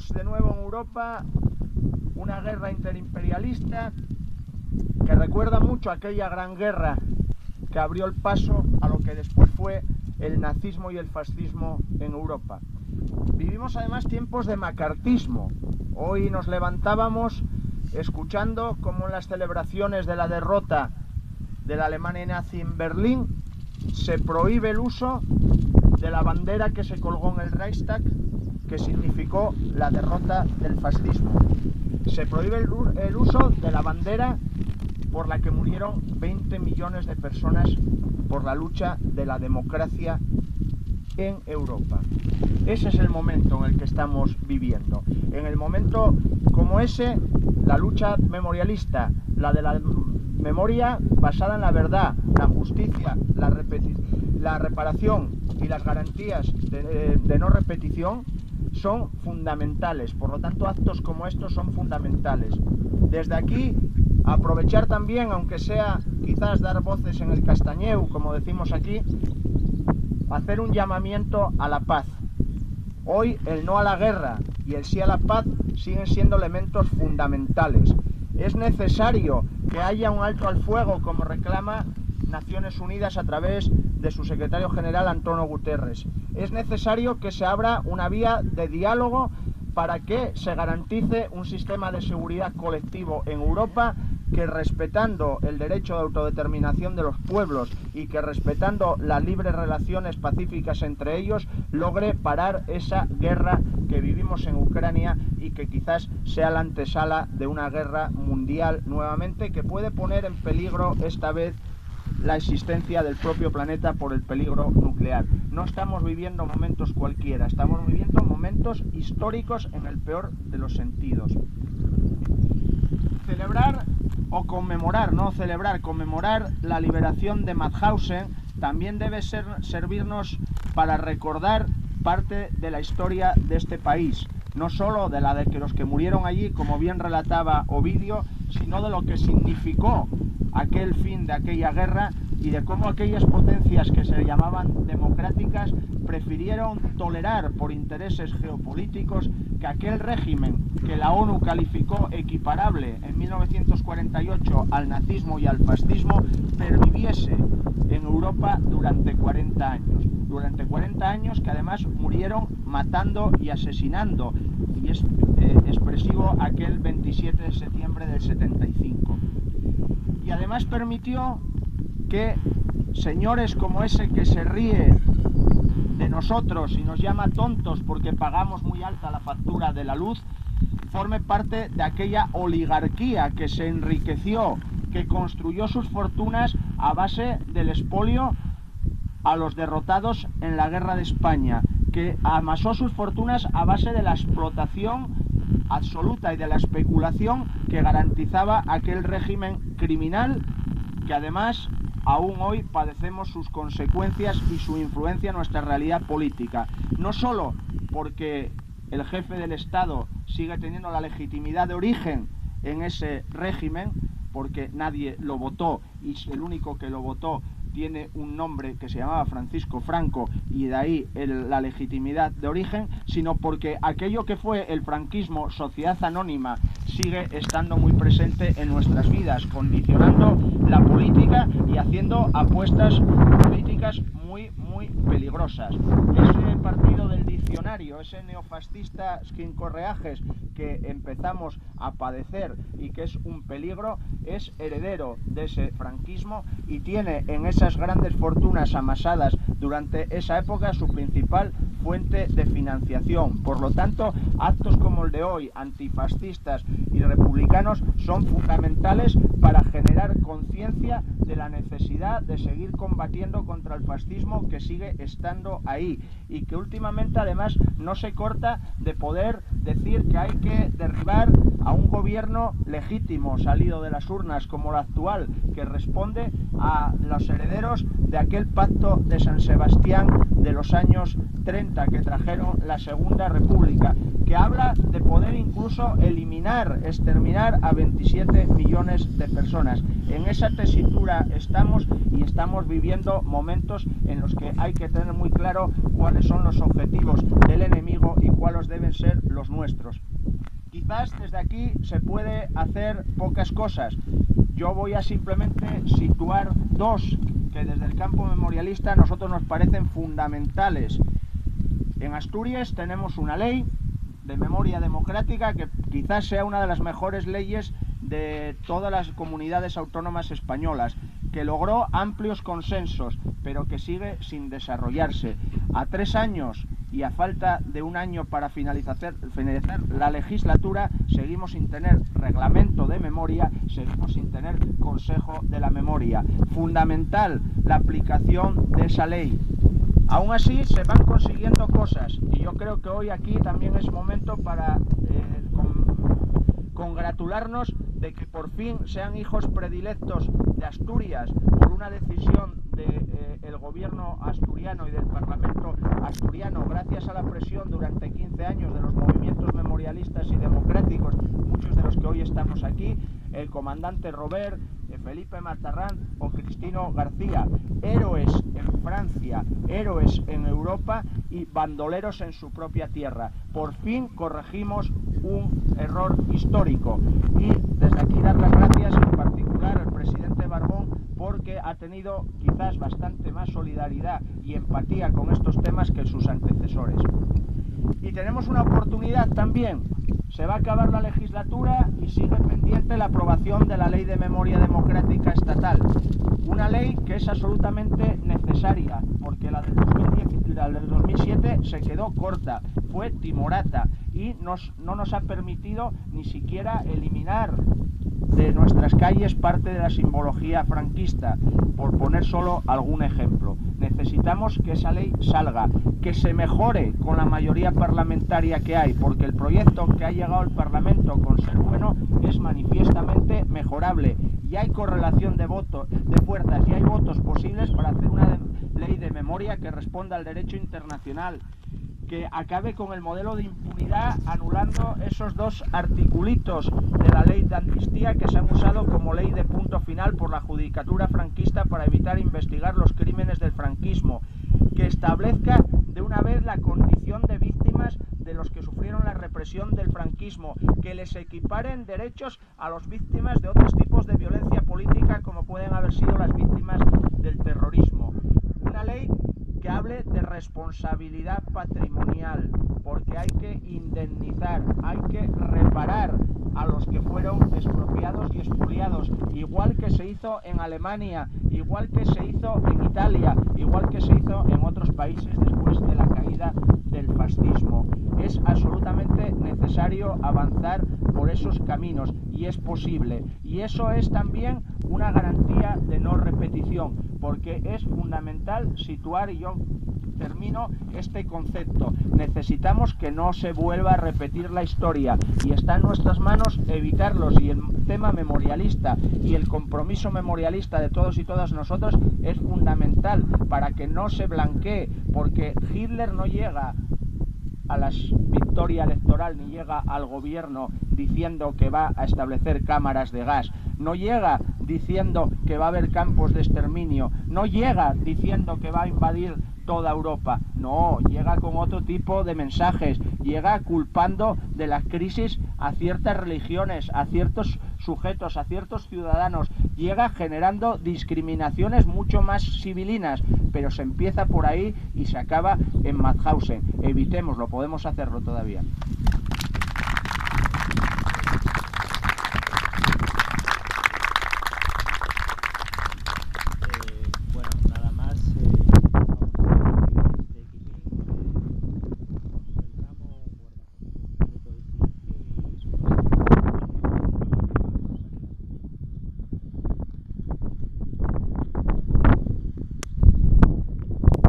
Vivimos de nuevo en Europa una guerra interimperialista que recuerda mucho a aquella gran guerra que abrió el paso a lo que después fue el nazismo y el fascismo en Europa. Vivimos además tiempos de macartismo. Hoy nos levantábamos escuchando cómo en las celebraciones de la derrota de la Alemania nazi en Berlín se prohíbe el uso de la bandera que se colgó en el Reichstag, que significó la derrota del fascismo. Se prohíbe el uso de la bandera por la que murieron 20 millones de personas por la lucha de la democracia en Europa. Ese es el momento en el que estamos viviendo. En el momento como ese, la lucha memorialista, la de la memoria basada en la verdad, la justicia, la reparación y las garantías de no repetición son fundamentales. Por lo tanto, actos como estos son fundamentales. Desde aquí, aprovechar también, aunque sea quizás dar voces en el castañeu, como decimos aquí, hacer un llamamiento a la paz. Hoy el no a la guerra y el sí a la paz siguen siendo elementos fundamentales. Es necesario que haya un alto al fuego, como reclama Naciones Unidas a través de su secretario general António Guterres. Es necesario que se abra una vía de diálogo para que se garantice un sistema de seguridad colectivo en Europa que, respetando el derecho de autodeterminación de los pueblos y que respetando las libres relaciones pacíficas entre ellos, logre parar esa guerra que vivimos en Ucrania y que quizás sea la antesala de una guerra mundial nuevamente, que puede poner en peligro esta vez la existencia del propio planeta por el peligro nuclear. No estamos viviendo momentos cualquiera, estamos viviendo momentos históricos en el peor de los sentidos. Celebrar o conmemorar, no celebrar, conmemorar la liberación de Mauthausen también debe servirnos para recordar parte de la historia de este país, no solo de la de que los que murieron allí, como bien relataba Ovidio, sino de lo que significó aquel fin de aquella guerra y de cómo aquellas potencias que se llamaban democráticas prefirieron tolerar por intereses geopolíticos que aquel régimen que la ONU calificó equiparable en 1948 al nazismo y al fascismo perviviese en Europa durante 40 años. Durante 40 años que además murieron matando y asesinando, y es expresivo aquel 27 de septiembre del 75. Y además permitió que señores como ese que se ríe de nosotros y nos llama tontos porque pagamos muy alta la factura de la luz, forme parte de aquella oligarquía que se enriqueció, que construyó sus fortunas a base del expolio a los derrotados en la guerra de España, que amasó sus fortunas a base de la explotación absoluta y de la especulación que garantizaba aquel régimen criminal, que además aún hoy padecemos sus consecuencias y su influencia en nuestra realidad política. No solo porque el jefe del Estado sigue teniendo la legitimidad de origen en ese régimen, porque nadie lo votó y el único que lo votó tiene un nombre que se llamaba Francisco Franco y de ahí la legitimidad de origen, sino porque aquello que fue el franquismo, sociedad anónima, sigue estando muy presente en nuestras vidas, condicionando la política y haciendo apuestas políticas muy peligrosas. Ese partido del diccionario, ese neofascista sin correajes que empezamos a padecer y que es un peligro, es heredero de ese franquismo y tiene en esas grandes fortunas amasadas durante esa época su principal fuente de financiación. Por lo tanto, actos como el de hoy, antifascistas y republicanos, son fundamentales para generar conciencia de la necesidad de seguir combatiendo contra el fascismo, que sigue estando ahí y que últimamente además no se corta de poder decir que hay que derribar a un gobierno legítimo salido de las urnas como el actual, que responde a los herederos de aquel pacto de San Sebastián de los años 30 que trajeron la Segunda República, que habla de poder incluso eliminar, exterminar a 27 millones de personas. En esa tesitura estamos y estamos viviendo momentos en los que hay que tener muy claro cuáles son los objetivos del enemigo y cuáles deben ser los nuestros. Quizás desde aquí se puede hacer pocas cosas. Yo voy a simplemente situar dos que desde el campo memorialista a nosotros nos parecen fundamentales. En Asturias tenemos una ley de memoria democrática que quizás sea una de las mejores leyes de todas las comunidades autónomas españolas, que logró amplios consensos, pero que sigue sin desarrollarse. A 3 años y a falta de un año para finalizar la legislatura, seguimos sin tener reglamento de memoria, seguimos sin tener consejo de la memoria. Fundamental la aplicación de esa ley. Aún así se van consiguiendo cosas y yo creo que hoy aquí también es momento para congratularnos de que por fin sean hijos predilectos de Asturias por una decisión del gobierno asturiano y del Parlamento asturiano, gracias a la presión durante 15 años de los movimientos memorialistas y democráticos, muchos de los que hoy estamos aquí, el comandante Robert, Felipe Matarrán o Cristino García, héroes en Francia, héroes en Europa y bandoleros en su propia tierra. Por fin corregimos un error histórico y desde aquí dar las gracias en particular al presidente Barbón, porque ha tenido quizás bastante más solidaridad y empatía con estos temas que sus antecesores. Y tenemos una oportunidad también. Se va a acabar la legislatura y sigue pendiente la aprobación de la Ley de Memoria Democrática Estatal. Una ley que es absolutamente necesaria, porque la del 2007 se quedó corta, fue timorata y no nos ha permitido ni siquiera eliminar de nuestras calles parte de la simbología franquista, por poner solo algún ejemplo. Necesitamos que esa ley salga, que se mejore con la mayoría parlamentaria que hay, porque el proyecto que ha llegado al Parlamento con ser bueno es manifiestamente mejorable y hay correlación de votos, de fuerzas, y hay votos posibles para hacer una ley de memoria que responda al derecho internacional, que acabe con el modelo de impunidad, anulando esos 2 articulitos de la ley de amnistía que se han usado como ley de punto final por la judicatura franquista para evitar investigar los crímenes del franquismo, que establezca de una vez la condición de víctimas de los que sufrieron la represión del franquismo, que les equiparen derechos a las víctimas de otros tipos de violencia política como pueden haber sido las víctimas del terrorismo. Una ley que hable de responsabilidad patrimonial, porque hay que indemnizar, hay que reparar a los que fueron expropiados y expoliados, igual que se hizo en Alemania, igual que se hizo en Italia, igual que se hizo en otros países después de la caída del fascismo. Es absolutamente necesario avanzar por esos caminos y es posible. Y eso es también una garantía de no repetición, porque es fundamental situar, y yo termino este concepto, necesitamos que no se vuelva a repetir la historia y está en nuestras manos evitarlos, y el tema memorialista y el compromiso memorialista de todos y todas nosotros es fundamental para que no se blanquee, porque Hitler no llega a la victoria electoral ni llega al gobierno diciendo que va a establecer cámaras de gas, no llega diciendo que va a haber campos de exterminio, no llega diciendo que va a invadir toda Europa, no, llega con otro tipo de mensajes, llega culpando de la crisis a ciertas religiones, a ciertos sujetos, a ciertos ciudadanos, llega generando discriminaciones mucho más civilinas, pero se empieza por ahí y se acaba en Mauthausen. Evitémoslo, podemos hacerlo todavía.